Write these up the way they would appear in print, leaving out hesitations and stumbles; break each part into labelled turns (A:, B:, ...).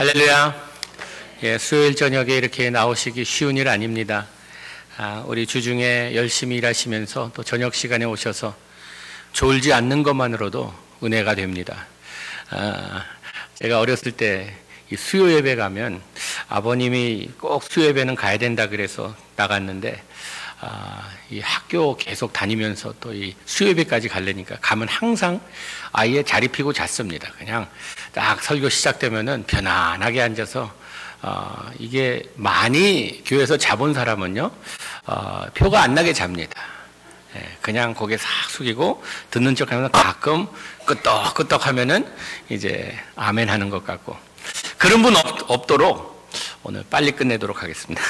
A: 할렐루야. 예, 수요일 저녁에 이렇게 나오시기 쉬운 일 아닙니다. 우리 주중에 열심히 일하시면서 또 저녁 시간에 오셔서 졸지 않는 것만으로도 은혜가 됩니다. 제가 어렸을 때 이 수요 예배 가면 아버님이 꼭 수요 예배는 가야 된다 그래서 나갔는데 이 학교 계속 다니면서 또 이 수요 예배까지 가려니까 가면 항상 아예 자리 피고 잤습니다. 그냥 딱 설교 시작되면은 편안하게 앉아서 이게 많이 교회에서 자본 사람은요 표가 안 나게 잡니다. 그냥 고개 싹 숙이고 듣는 척하면서 가끔 끄떡끄떡 하면은 이제 아멘 하는 것 같고, 그런 분 없도록 오늘 빨리 끝내도록 하겠습니다.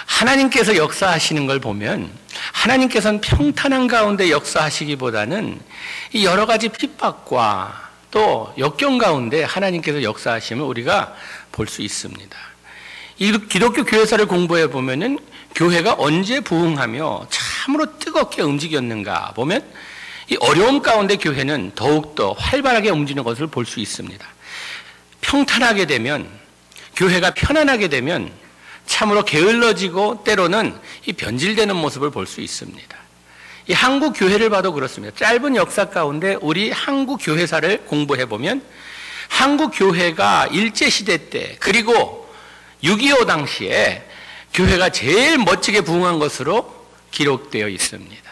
A: 하나님께서 역사하시는 걸 보면 하나님께서는 평탄한 가운데 역사하시기보다는 이 여러 가지 핍박과 또 역경 가운데 하나님께서 역사하심을 우리가 볼 수 있습니다. 이 기독교 교회사를 공부해 보면은 교회가 언제 부흥하며 참으로 뜨겁게 움직였는가 보면 이 어려움 가운데 교회는 더욱더 활발하게 움직이는 것을 볼 수 있습니다. 평탄하게 되면, 교회가 편안하게 되면 참으로 게을러지고 때로는 이 변질되는 모습을 볼 수 있습니다. 이 한국 교회를 봐도 그렇습니다. 짧은 역사 가운데 우리 한국 교회사를 공부해 보면 한국 교회가 일제시대 때 그리고 6.25 당시에 교회가 제일 멋지게 부흥한 것으로 기록되어 있습니다.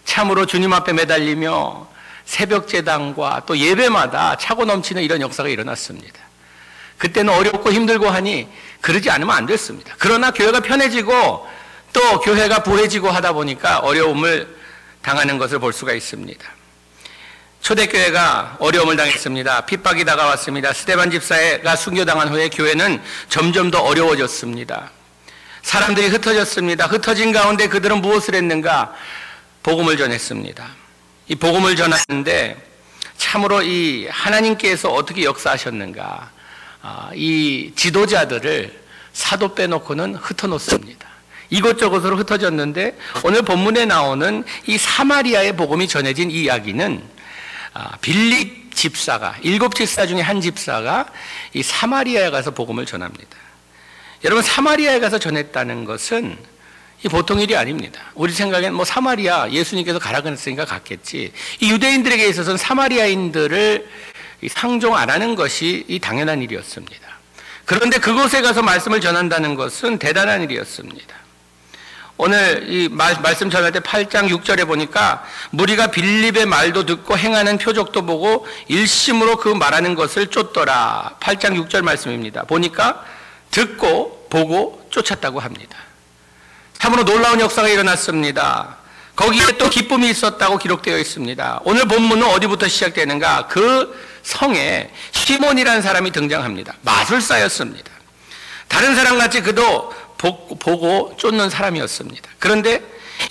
A: 참으로 주님 앞에 매달리며 새벽 제단과 또 예배마다 차고 넘치는 이런 역사가 일어났습니다. 그때는 어렵고 힘들고 하니 그러지 않으면 안 됐습니다. 그러나 교회가 편해지고 또 교회가 부해지고 하다 보니까 어려움을 당하는 것을 볼 수가 있습니다. 초대교회가 어려움을 당했습니다. 핍박이 다가왔습니다. 스데반 집사가 순교당한 후에 교회는 점점 더 어려워졌습니다. 사람들이 흩어졌습니다. 흩어진 가운데 그들은 무엇을 했는가? 복음을 전했습니다. 이 복음을 전하는데 참으로 이 하나님께서 어떻게 역사하셨는가? 이 지도자들을 사도 빼놓고는 흩어놓습니다. 이곳저곳으로 흩어졌는데 오늘 본문에 나오는 이 사마리아의 복음이 전해진 이 이야기는 빌립 집사가, 7 집사 중에 한 집사가 이 사마리아에 가서 복음을 전합니다. 여러분, 사마리아에 가서 전했다는 것은 이 보통 일이 아닙니다. 우리 생각엔 뭐 사마리아 예수님께서 가라 그랬으니까 갔겠지. 이 유대인들에게 있어서는 사마리아인들을 상종 안 하는 것이 이 당연한 일이었습니다. 그런데 그곳에 가서 말씀을 전한다는 것은 대단한 일이었습니다. 오늘 이 말씀 전할 때 8장 6절에 보니까 무리가 빌립의 말도 듣고 행하는 표적도 보고 일심으로 그 말하는 것을 쫓더라. 8장 6절 말씀입니다. 보니까 듣고 보고 쫓았다고 합니다. 참으로 놀라운 역사가 일어났습니다. 거기에 또 기쁨이 있었다고 기록되어 있습니다. 오늘 본문은 어디부터 시작되는가? 그 성에 시몬이라는 사람이 등장합니다. 마술사였습니다. 다른 사람같이 그도 보고 쫓는 사람이었습니다. 그런데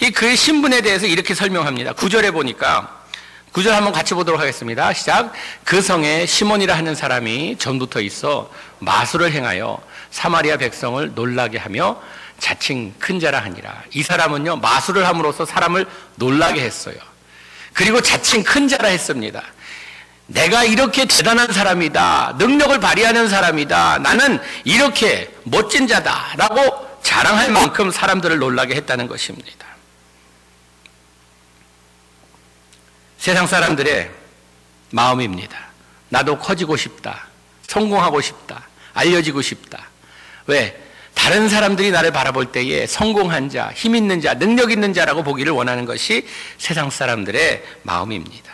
A: 이 그의 신분에 대해서 이렇게 설명합니다. 9절에 보니까, 9절 한번 같이 보도록 하겠습니다. 시작. 그 성에 시몬이라 하는 사람이 전부터 있어 마술을 행하여 사마리아 백성을 놀라게 하며 자칭 큰 자라 하니라. 이 사람은요, 마술을 함으로써 사람을 놀라게 했어요. 그리고 자칭 큰 자라 했습니다. 내가 이렇게 대단한 사람이다, 능력을 발휘하는 사람이다, 나는 이렇게 멋진 자다 라고 자랑할 만큼 사람들을 놀라게 했다는 것입니다. 세상 사람들의 마음입니다. 나도 커지고 싶다, 성공하고 싶다, 알려지고 싶다. 왜? 다른 사람들이 나를 바라볼 때에 성공한 자, 힘 있는 자, 능력 있는 자라고 보기를 원하는 것이 세상 사람들의 마음입니다.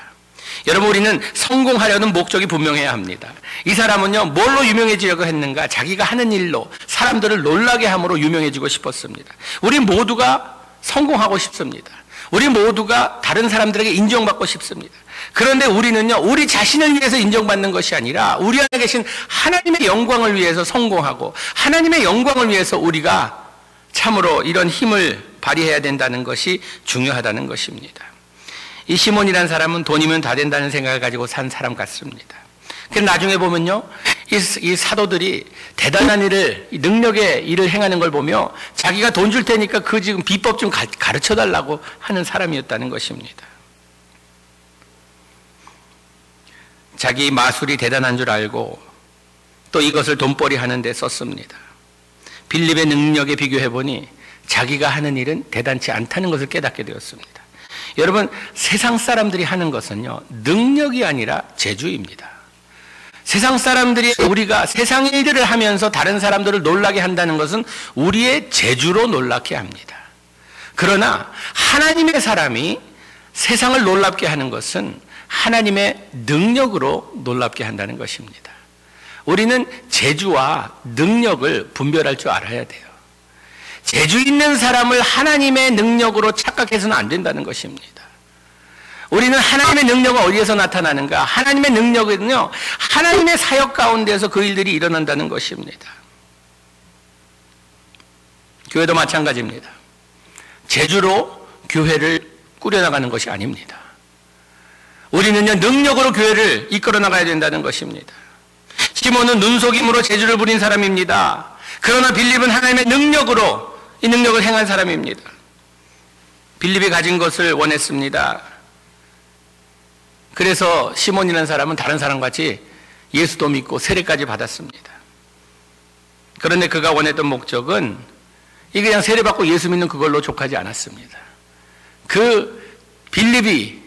A: 여러분, 우리는 성공하려는 목적이 분명해야 합니다. 이 사람은요, 뭘로 유명해지려고 했는가? 자기가 하는 일로 사람들을 놀라게 함으로 유명해지고 싶었습니다. 우리 모두가 성공하고 싶습니다. 우리 모두가 다른 사람들에게 인정받고 싶습니다. 그런데 우리는요, 우리 자신을 위해서 인정받는 것이 아니라 우리 안에 계신 하나님의 영광을 위해서 성공하고 하나님의 영광을 위해서 우리가 참으로 이런 힘을 발휘해야 된다는 것이 중요하다는 것입니다. 이 시몬이라는 사람은 돈이면 다 된다는 생각을 가지고 산 사람 같습니다. 그래서 나중에 보면요, 이 사도들이 대단한 일을, 능력의 일을 행하는 걸 보며 자기가 돈 줄 테니까 그 지금 비법 좀 가르쳐 달라고 하는 사람이었다는 것입니다. 자기 마술이 대단한 줄 알고 또 이것을 돈벌이 하는 데 썼습니다. 빌립의 능력에 비교해 보니 자기가 하는 일은 대단치 않다는 것을 깨닫게 되었습니다. 여러분, 세상 사람들이 하는 것은요, 능력이 아니라 재주입니다. 세상 사람들이 우리가 세상 일들을 하면서 다른 사람들을 놀라게 한다는 것은 우리의 재주로 놀랍게 합니다. 그러나 하나님의 사람이 세상을 놀랍게 하는 것은 하나님의 능력으로 놀랍게 한다는 것입니다. 우리는 재주와 능력을 분별할 줄 알아야 돼요. 재주 있는 사람을 하나님의 능력으로 착각해서는 안 된다는 것입니다. 우리는 하나님의 능력은 어디에서 나타나는가? 하나님의 능력은요, 하나님의 사역 가운데서 그 일들이 일어난다는 것입니다. 교회도 마찬가지입니다. 재주로 교회를 꾸려나가는 것이 아닙니다. 우리는요, 능력으로 교회를 이끌어 나가야 된다는 것입니다. 시몬은 눈속임으로 재주를 부린 사람입니다. 그러나 빌립은 하나님의 능력으로 이 능력을 행한 사람입니다. 빌립이 가진 것을 원했습니다. 그래서 시몬이라는 사람은 다른 사람같이 예수도 믿고 세례까지 받았습니다. 그런데 그가 원했던 목적은 이 그냥 세례받고 예수 믿는 그걸로 족하지 않았습니다. 그 빌립이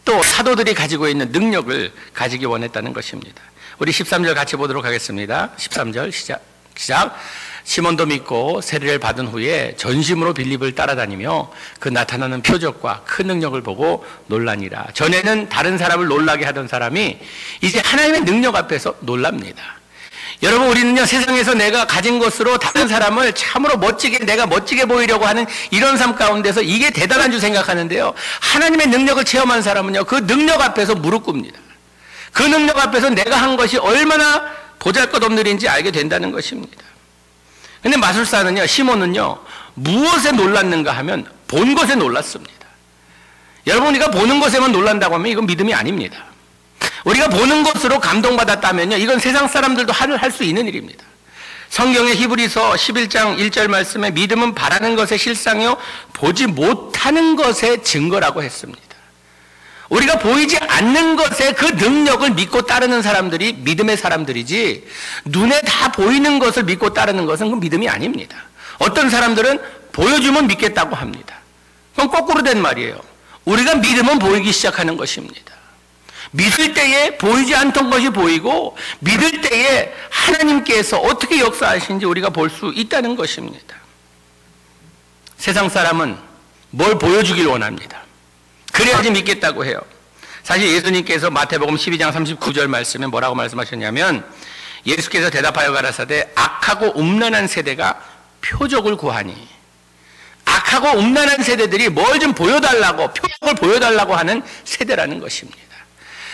A: 또 사도들이 가지고 있는 능력을 가지기 원했다는 것입니다. 우리 13절 같이 보도록 하겠습니다. 13절 시작. 시몬도 믿고 세례를 받은 후에 전심으로 빌립을 따라다니며 그 나타나는 표적과 큰 능력을 보고 놀라니라. 전에는 다른 사람을 놀라게 하던 사람이 이제 하나님의 능력 앞에서 놀랍니다. 여러분, 우리는요, 세상에서 내가 가진 것으로 다른 사람을 참으로 내가 멋지게 보이려고 하는 이런 삶 가운데서 이게 대단한 줄 생각하는데요, 하나님의 능력을 체험한 사람은요, 그 능력 앞에서 무릎 꿇습니다. 그 능력 앞에서 내가 한 것이 얼마나 보잘것없는 일인지 알게 된다는 것입니다. 근데 마술사는요, 시몬은요, 무엇에 놀랐는가 하면 본 것에 놀랐습니다. 여러분, 우리가 보는 것에만 놀란다고 하면 이건 믿음이 아닙니다. 우리가 보는 것으로 감동받았다면요, 이건 세상 사람들도 할 수 있는 일입니다. 성경의 히브리서 11장 1절 말씀에 믿음은 바라는 것의 실상이요 보지 못하는 것의 증거라고 했습니다. 우리가 보이지 않는 것에 그 능력을 믿고 따르는 사람들이 믿음의 사람들이지, 눈에 다 보이는 것을 믿고 따르는 것은 그 믿음이 아닙니다. 어떤 사람들은 보여주면 믿겠다고 합니다. 그건 거꾸로 된 말이에요. 우리가 믿음은 보이기 시작하는 것입니다. 믿을 때에 보이지 않던 것이 보이고, 믿을 때에 하나님께서 어떻게 역사하시는지 우리가 볼 수 있다는 것입니다. 세상 사람은 뭘 보여주길 원합니다. 그래야지 믿겠다고 해요. 사실 예수님께서 마태복음 12장 39절 말씀에 뭐라고 말씀하셨냐면, 예수께서 대답하여 가라사대 악하고 음란한 세대가 표적을 구하니, 악하고 음란한 세대들이 뭘 좀 보여달라고, 표적을 보여달라고 하는 세대라는 것입니다.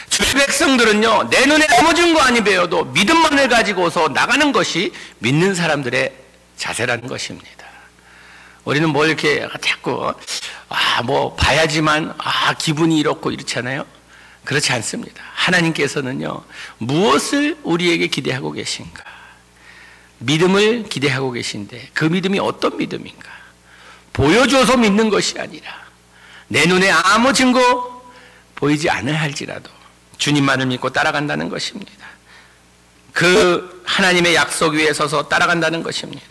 A: 주의 백성들은요, 내 눈에 아무 증거 아니 배워도 믿음만을 가지고서 나가는 것이 믿는 사람들의 자세라는 것입니다. 우리는 뭘 이렇게 자꾸 뭐 봐야지만 기분이 이렇고 이렇잖아요. 그렇지 않습니다. 하나님께서는요, 무엇을 우리에게 기대하고 계신가? 믿음을 기대하고 계신데 그 믿음이 어떤 믿음인가? 보여줘서 믿는 것이 아니라 내 눈에 아무 증거 보이지 않을 할지라도 주님만을 믿고 따라간다는 것입니다. 그 하나님의 약속 위에 서서 따라간다는 것입니다.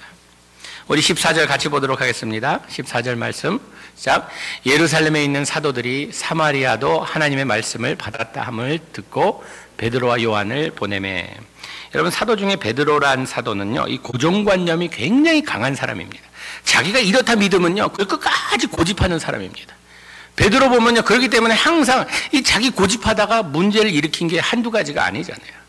A: 우리 14절 같이 보도록 하겠습니다. 14절 말씀 시작. 예루살렘에 있는 사도들이 사마리아도 하나님의 말씀을 받았다 함을 듣고 베드로와 요한을 보내매. 여러분, 사도 중에 베드로란 사도는요, 이 고정관념이 굉장히 강한 사람입니다. 자기가 이렇다 믿으면요, 그걸 끝까지 고집하는 사람입니다. 베드로 보면요, 그렇기 때문에 항상 이 자기 고집하다가 문제를 일으킨 게 한두 가지가 아니잖아요.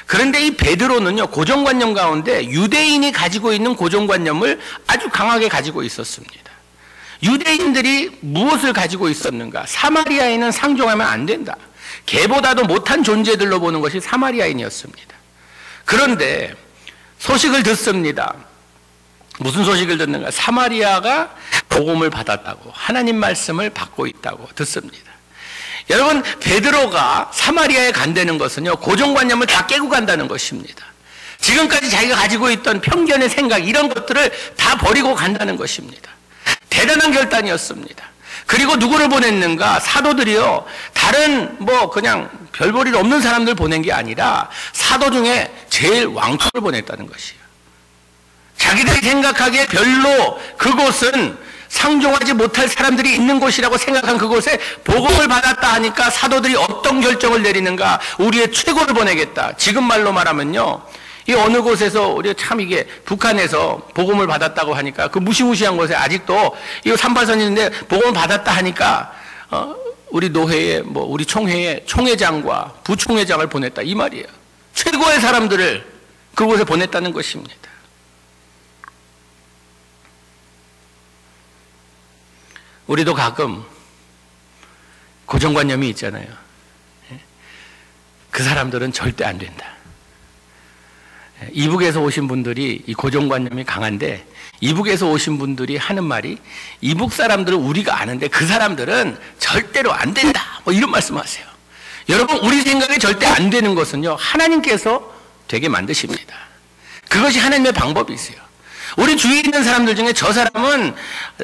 A: 그런데 이 베드로는요, 고정관념 가운데 유대인이 가지고 있는 고정관념을 아주 강하게 가지고 있었습니다. 유대인들이 무엇을 가지고 있었는가? 사마리아인은 상종하면 안 된다. 개보다도 못한 존재들로 보는 것이 사마리아인이었습니다. 그런데 소식을 듣습니다. 무슨 소식을 듣는가? 사마리아가 복음을 받았다고, 하나님 말씀을 받고 있다고 듣습니다. 여러분, 베드로가 사마리아에 간다는 것은요, 고정관념을 다 깨고 간다는 것입니다. 지금까지 자기가 가지고 있던 편견의 생각, 이런 것들을 다 버리고 간다는 것입니다. 대단한 결단이었습니다. 그리고 누구를 보냈는가? 사도들이요, 다른 그냥 별 볼 일 없는 사람들 보낸 게 아니라 사도 중에 제일 왕초를 보냈다는 것이에요. 자기들이 생각하기에 별로 그곳은 상종하지 못할 사람들이 있는 곳이라고 생각한 그곳에 복음을 받았다 하니까 사도들이 어떤 결정을 내리는가? 우리의 최고를 보내겠다. 지금 말로 말하면요, 이 어느 곳에서 우리가 참 이게 북한에서 복음을 받았다고 하니까 그 무시무시한 곳에 아직도 이 38선이 있는데 복음을 받았다 하니까 우리 노회에 우리 총회에 총회장과 부총회장을 보냈다 이 말이에요. 최고의 사람들을 그곳에 보냈다는 것입니다. 우리도 가끔 고정관념이 있잖아요. 그 사람들은 절대 안 된다. 이북에서 오신 분들이 이 고정관념이 강한데, 이북에서 오신 분들이 하는 말이 이북 사람들은 우리가 아는데 그 사람들은 절대로 안 된다, 이런 말씀하세요. 여러분, 우리 생각에 절대 안 되는 것은요, 하나님께서 되게 만드십니다. 그것이 하나님의 방법이 있어요. 우리 주위에 있는 사람들 중에 저 사람은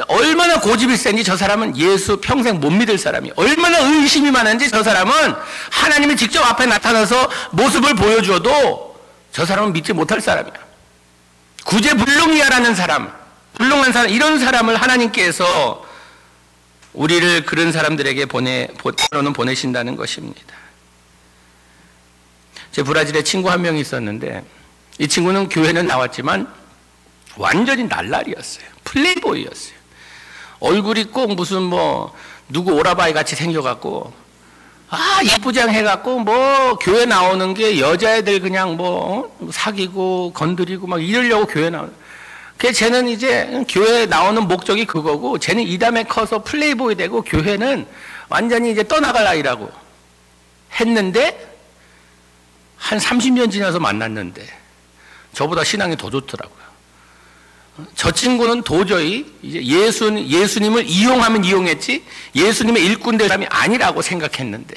A: 얼마나 고집이 센지, 저 사람은 예수 평생 못 믿을 사람이, 얼마나 의심이 많은지 저 사람은 하나님이 직접 앞에 나타나서 모습을 보여줘도 저 사람은 믿지 못할 사람이야. 구제불능이야라는 사람, 불능한 사람, 이런 사람을 하나님께서 우리를 그런 사람들에게 보내신다는 것입니다. 제 브라질에 친구 한 명이 있었는데, 이 친구는 교회는 나왔지만 완전히 날라리였어요. 플레이보이였어요. 얼굴이 꼭 무슨 누구 오라바이 같이 생겨갖고, 이쁘장 해갖고 교회 나오는 게 여자애들 그냥 사귀고 건드리고 막 이러려고 교회 나오는. 그래서 쟤는 이제 교회 나오는 목적이 그거고, 쟤는 이 다음에 커서 플레이보이 되고 교회는 완전히 이제 떠나갈 아이라고 했는데, 한 30년 지나서 만났는데 저보다 신앙이 더 좋더라고요. 저 친구는 도저히 이제 예수님을 이용하면 이용했지 예수님의 일꾼 될 사람이 아니라고 생각했는데,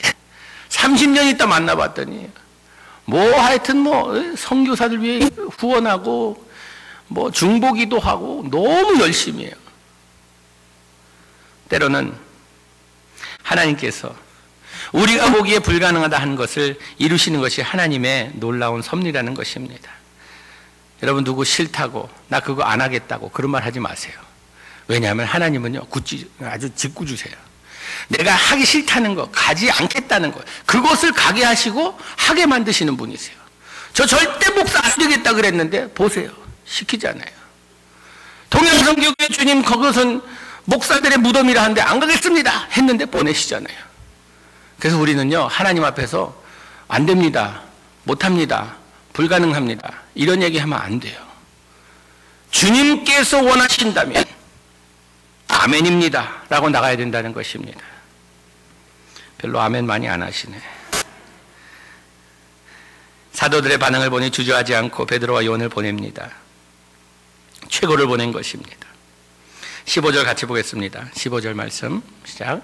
A: 30년 있다 만나봤더니 하여튼 선교사들 위해 후원하고 중보기도 하고 너무 열심히 해요. 때로는 하나님께서 우리가 보기에 불가능하다 하는 것을 이루시는 것이 하나님의 놀라운 섭리라는 것입니다. 여러분, 누구 싫다고 나 그거 안 하겠다고 그런 말 하지 마세요. 왜냐하면 하나님은요, 아주 짓궂으세요. 내가 하기 싫다는 거, 가지 않겠다는 거, 그것을 가게 하시고 하게 만드시는 분이세요. 저 절대 목사 안 되겠다 그랬는데 보세요, 시키잖아요. 동양성교회 주님, 그것은 목사들의 무덤이라 하는데 안 가겠습니다 했는데 보내시잖아요. 그래서 우리는요, 하나님 앞에서 안 됩니다, 못합니다, 불가능합니다, 이런 얘기하면 안 돼요. 주님께서 원하신다면 아멘입니다 라고 나가야 된다는 것입니다. 별로 아멘 많이 안 하시네. 사도들의 반응을 보니 주저하지 않고 베드로와 요한을 보냅니다. 최고를 보낸 것입니다. 15절 같이 보겠습니다. 15절 말씀 시작.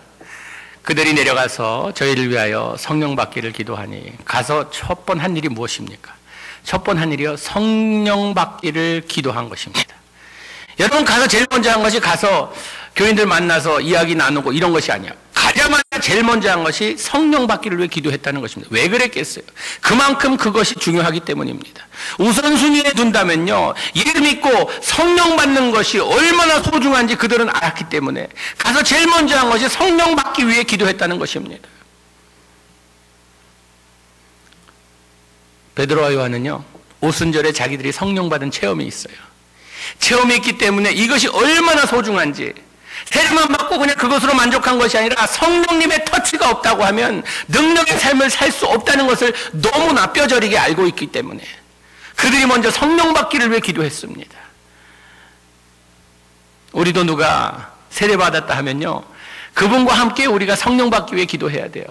A: 그들이 내려가서 저희를 위하여 성령 받기를 기도하니, 가서 첫 번 한 일이 무엇입니까? 첫 번 한 일이요, 성령 받기를 기도한 것입니다. 여러분, 가서 제일 먼저 한 것이 가서 교인들 만나서 이야기 나누고 이런 것이 아니야. 가자마자 제일 먼저 한 것이 성령 받기를 위해 기도했다는 것입니다. 왜 그랬겠어요? 그만큼 그것이 중요하기 때문입니다. 우선순위에 둔다면요, 예수 믿고 성령 받는 것이 얼마나 소중한지 그들은 알았기 때문에 가서 제일 먼저 한 것이 성령 받기 위해 기도했다는 것입니다. 베드로와 요한은요, 오순절에 자기들이 성령 받은 체험이 있어요. 체험이 있기 때문에 이것이 얼마나 소중한지, 세례만 받고 그냥 그것으로 만족한 것이 아니라 성령님의 터치가 없다고 하면 능력의 삶을 살 수 없다는 것을 너무나 뼈저리게 알고 있기 때문에 그들이 먼저 성령 받기를 위해 기도했습니다. 우리도 누가 세례 받았다 하면요, 그분과 함께 우리가 성령 받기 위해 기도해야 돼요.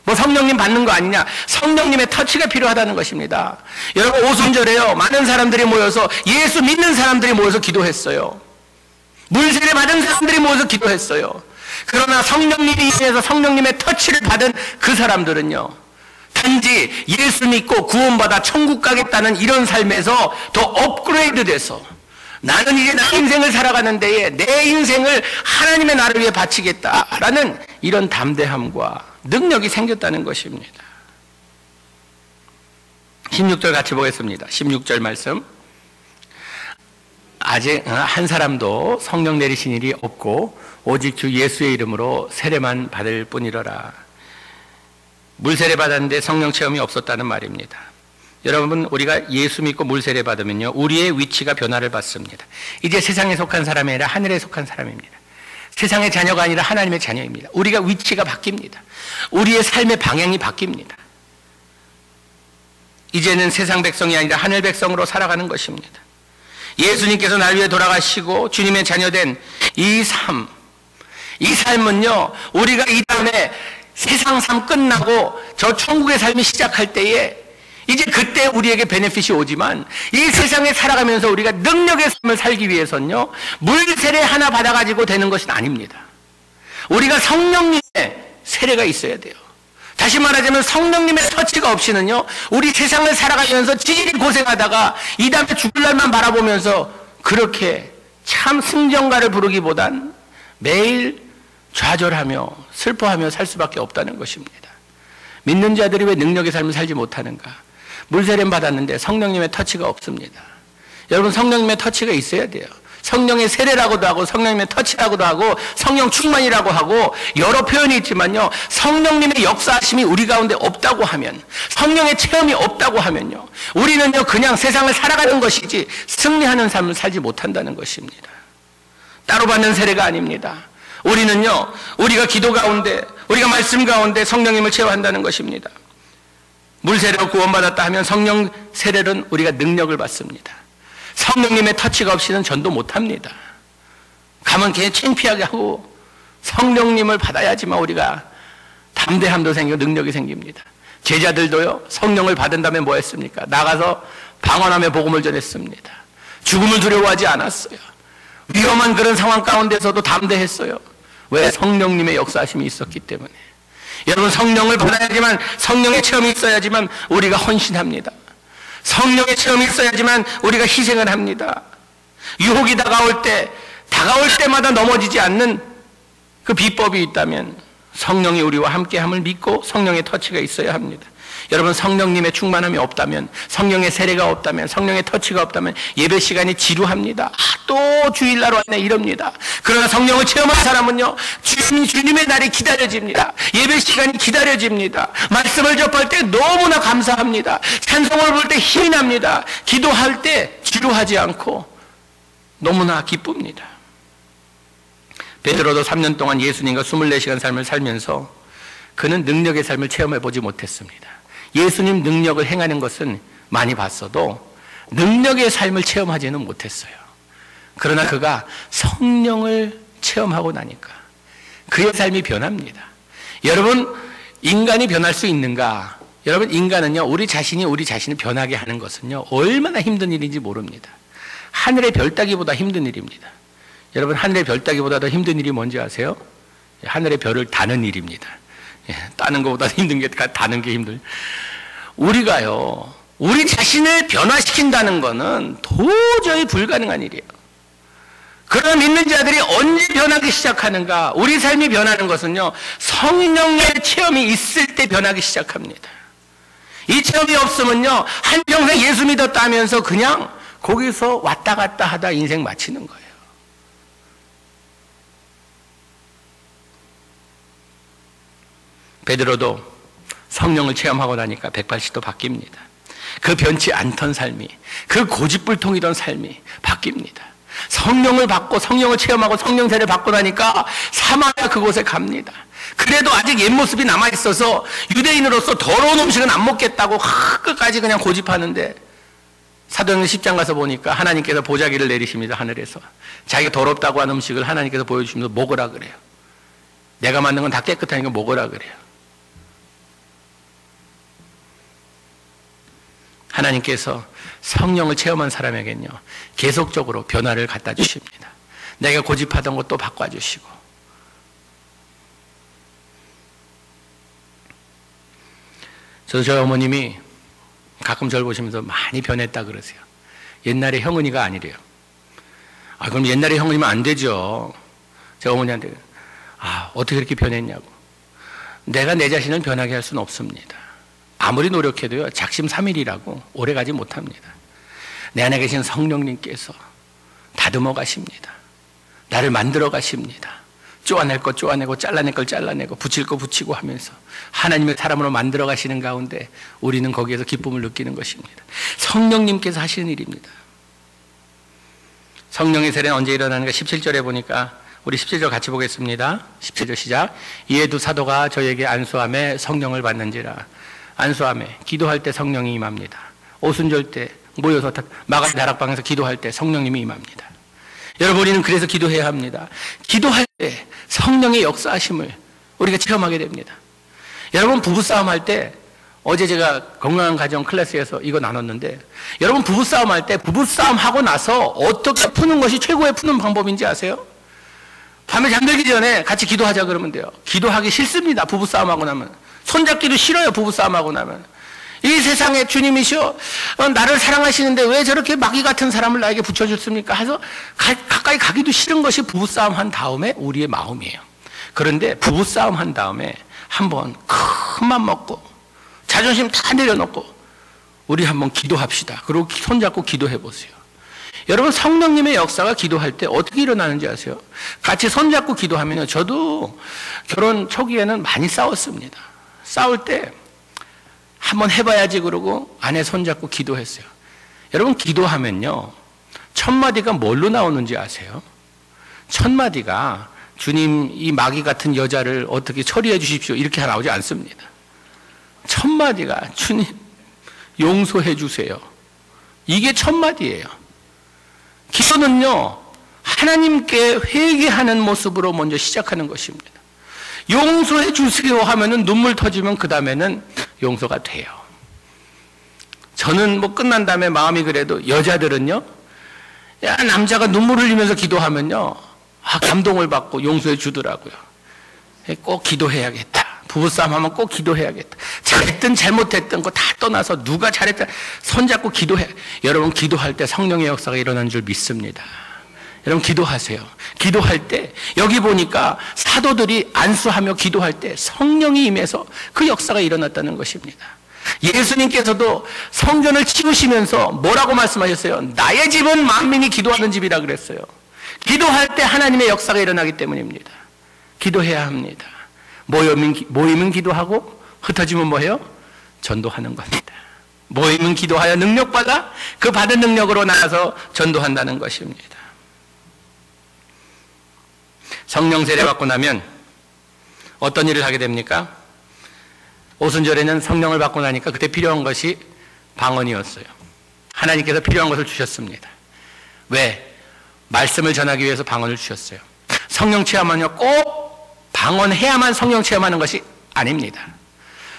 A: 성령님 받는 거 아니냐? 성령님의 터치가 필요하다는 것입니다. 여러분, 오순절에요, 많은 사람들이 모여서, 예수 믿는 사람들이 모여서 기도했어요. 물세례 받은 사람들이 모여서 기도했어요. 그러나 성령님이 인해서 성령님의 터치를 받은 그 사람들은요, 단지 예수 믿고 구원받아 천국 가겠다는 이런 삶에서 더 업그레이드 돼서, 나는 이제 내 인생을 살아가는 데에 내 인생을 하나님의 나를 위해 바치겠다라는 이런 담대함과 능력이 생겼다는 것입니다. 16절 같이 보겠습니다. 16절 말씀. 아직 한 사람도 성령 내리신 일이 없고 오직 주 예수의 이름으로 세례만 받을 뿐이러라. 물세례 받았는데 성령 체험이 없었다는 말입니다. 여러분, 우리가 예수 믿고 물세례 받으면요, 우리의 위치가 변화를 받습니다. 이제 세상에 속한 사람이 아니라 하늘에 속한 사람입니다. 세상의 자녀가 아니라 하나님의 자녀입니다. 우리가 위치가 바뀝니다. 우리의 삶의 방향이 바뀝니다. 이제는 세상 백성이 아니라 하늘 백성으로 살아가는 것입니다. 예수님께서 날 위해 돌아가시고 주님의 자녀된 이 삶은요, 우리가 이 다음에 세상 삶 끝나고 저 천국의 삶이 시작할 때에 이제 그때 우리에게 베네핏이 오지만, 이 세상에 살아가면서 우리가 능력의 삶을 살기 위해서는요, 물세례 하나 받아가지고 되는 것은 아닙니다. 우리가 성령님의 세례가 있어야 돼요. 다시 말하자면 성령님의 터치가 없이는요, 우리 세상을 살아가면서 지질이 고생하다가 이 다음에 죽을 날만 바라보면서 그렇게 참 승전가를 부르기보단 매일 좌절하며 슬퍼하며 살 수밖에 없다는 것입니다. 믿는 자들이 왜 능력의 삶을 살지 못하는가? 물세례 받았는데 성령님의 터치가 없습니다. 여러분, 성령님의 터치가 있어야 돼요. 성령의 세례라고도 하고 성령님의 터치라고도 하고 성령 충만이라고 하고 여러 표현이 있지만요, 성령님의 역사하심이 우리 가운데 없다고 하면, 성령의 체험이 없다고 하면요, 우리는요 그냥 세상을 살아가는 것이지 승리하는 삶을 살지 못한다는 것입니다. 따로 받는 세례가 아닙니다. 우리는요, 우리가 기도 가운데, 우리가 말씀 가운데 성령님을 체험한다는 것입니다. 물세례로 구원받았다 하면 성령 세례는 우리가 능력을 받습니다. 성령님의 터치가 없이는 전도 못합니다. 가면 그냥 창피하게 하고 성령님을 받아야지만 우리가 담대함도 생기고 능력이 생깁니다. 제자들도요, 성령을 받은 다음에 뭐 했습니까? 나가서 방언하며 복음을 전했습니다. 죽음을 두려워하지 않았어요. 위험한 그런 상황 가운데서도 담대했어요. 왜? 성령님의 역사하심이 있었기 때문에. 여러분, 성령을 받아야지만, 성령의 체험이 있어야지만 우리가 헌신합니다. 성령의 체험이 있어야지만 우리가 희생을 합니다. 유혹이 다가올 때마다 넘어지지 않는 그 비법이 있다면 성령이 우리와 함께함을 믿고 성령의 터치가 있어야 합니다. 여러분, 성령님의 충만함이 없다면, 성령의 세례가 없다면, 성령의 터치가 없다면 예배 시간이 지루합니다. 또 주일날 왔네 이럽니다. 그러나 성령을 체험한 사람은요, 주님의 날이 기다려집니다. 예배 시간이 기다려집니다. 말씀을 접할 때 너무나 감사합니다. 찬송을 볼 때 힘이 납니다. 기도할 때 지루하지 않고 너무나 기쁩니다. 베드로도 3년 동안 예수님과 24시간 삶을 살면서 그는 능력의 삶을 체험해 보지 못했습니다. 예수님 능력을 행하는 것은 많이 봤어도 능력의 삶을 체험하지는 못했어요. 그러나 그가 성령을 체험하고 나니까 그의 삶이 변합니다. 여러분, 인간이 변할 수 있는가? 여러분, 인간은요, 우리 자신을 변하게 하는 것은요, 얼마나 힘든 일인지 모릅니다. 하늘의 별 따기보다 힘든 일입니다. 여러분, 하늘의 별 따기보다 더 힘든 일이 뭔지 아세요? 하늘의 별을 다는 일입니다. 따는 것보다 힘든 게 다는 게 힘들. 우리가요, 우리 자신을 변화시킨다는 것은 도저히 불가능한 일이에요. 그러나 믿는 자들이 언제 변하기 시작하는가? 우리 삶이 변하는 것은요, 성령의 체험이 있을 때 변하기 시작합니다. 이 체험이 없으면요, 한평생 예수 믿었다 하면서 그냥 거기서 왔다 갔다 하다 인생 마치는 거예요. 베드로도 성령을 체험하고 나니까 180도 바뀝니다. 그 변치 않던 삶이, 그 고집불통이던 삶이 바뀝니다. 성령을 받고 성령을 체험하고 성령 세례를 받고 나니까 사마리아 그곳에 갑니다. 그래도 아직 옛 모습이 남아있어서 유대인으로서 더러운 음식은 안 먹겠다고 끝까지 그냥 고집하는데, 사도행전 10장 가서 보니까 하나님께서 보자기를 내리십니다. 하늘에서 자기가 더럽다고 한 음식을 하나님께서 보여주시면서 먹으라 그래요. 내가 만든 건 다 깨끗하니까 먹으라 그래요. 하나님께서 성령을 체험한 사람에게는요, 계속적으로 변화를 갖다 주십니다. 내가 고집하던 것도 바꿔주시고. 저희 어머님이 가끔 저를 보시면서 많이 변했다 그러세요. 옛날에 형은이가 아니래요. 그럼 옛날에 형은이면 안 되죠. 제가 어머니한테 어떻게 그렇게 변했냐고. 내가 내 자신을 변하게 할 수는 없습니다. 아무리 노력해도요, 작심삼일이라고 오래가지 못합니다. 내 안에 계신 성령님께서 다듬어 가십니다. 나를 만들어 가십니다. 쪼아낼 거 쪼아내고 잘라낼 걸 잘라내고 붙일 거 붙이고 하면서 하나님의 사람으로 만들어 가시는 가운데 우리는 거기에서 기쁨을 느끼는 것입니다. 성령님께서 하시는 일입니다. 성령의 세례는 언제 일어나는가? 17절에 보니까 우리 17절 같이 보겠습니다. 17절 시작. 이에 두 사도가 저에게 안수함에 성령을 받는지라. 안수함에 기도할 때 성령이 임합니다. 오순절 때 모여서 마가의 다락방에서 기도할 때 성령님이 임합니다. 여러분, 우리는 그래서 기도해야 합니다. 기도할 때 성령의 역사하심을 우리가 체험하게 됩니다. 여러분, 부부싸움 할 때, 어제 제가 건강한 가정 클래스에서 이거 나눴는데, 여러분, 부부싸움 할 때 부부싸움 하고 나서 어떻게 푸는 것이 최고의 푸는 방법인지 아세요? 밤에 잠들기 전에 같이 기도하자 그러면 돼요. 기도하기 싫습니다. 부부싸움하고 나면. 손잡기도 싫어요. 부부싸움하고 나면. 이 세상에 주님이시여, 나를 사랑하시는데 왜 저렇게 마귀 같은 사람을 나에게 붙여줬습니까? 해서 가까이 가기도 싫은 것이 부부싸움 한 다음에 우리의 마음이에요. 그런데 부부싸움 한 다음에 한번 큰 맘 먹고 자존심 다 내려놓고 우리 한번 기도합시다. 그리고 손잡고 기도해 보세요. 여러분, 성령님의 역사가 기도할 때 어떻게 일어나는지 아세요? 같이 손잡고 기도하면요, 저도 결혼 초기에는 많이 싸웠습니다. 싸울 때 한번 해봐야지 그러고 아내 손잡고 기도했어요. 여러분, 기도하면요, 첫 마디가 뭘로 나오는지 아세요? 첫 마디가 주님, 이 마귀 같은 여자를 어떻게 처리해 주십시오, 이렇게 나오지 않습니다. 첫 마디가 주님 용서해 주세요. 이게 첫 마디예요. 기도는요, 하나님께 회개하는 모습으로 먼저 시작하는 것입니다. 용서해 주세요 하면은 눈물 터지면 그 다음에는 용서가 돼요. 저는 뭐 끝난 다음에 마음이 그래도, 여자들은요, 야, 남자가 눈물 흘리면서 기도하면요, 감동을 받고 용서해 주더라고요. 꼭 기도해야겠다. 부부싸움 하면 꼭 기도해야겠다. 잘했든 잘못했든 거 다 떠나서 누가 잘했든 손잡고 기도해. 여러분, 기도할 때 성령의 역사가 일어나는 줄 믿습니다. 여러분, 기도하세요. 기도할 때 여기 보니까 사도들이 안수하며 기도할 때 성령이 임해서 그 역사가 일어났다는 것입니다. 예수님께서도 성전을 치우시면서 뭐라고 말씀하셨어요? 나의 집은 만민이 기도하는 집이라 그랬어요. 기도할 때 하나님의 역사가 일어나기 때문입니다. 기도해야 합니다. 모이면 기도하고 흩어지면 뭐예요? 전도하는 겁니다. 모이면 기도하여 능력받아 그 받은 능력으로 나가서 전도한다는 것입니다. 성령 세례 받고 나면 어떤 일을 하게 됩니까? 오순절에는 성령을 받고 나니까 그때 필요한 것이 방언이었어요. 하나님께서 필요한 것을 주셨습니다. 왜? 말씀을 전하기 위해서 방언을 주셨어요. 성령 체험은요, 꼭 방언해야만 성령 체험하는 것이 아닙니다.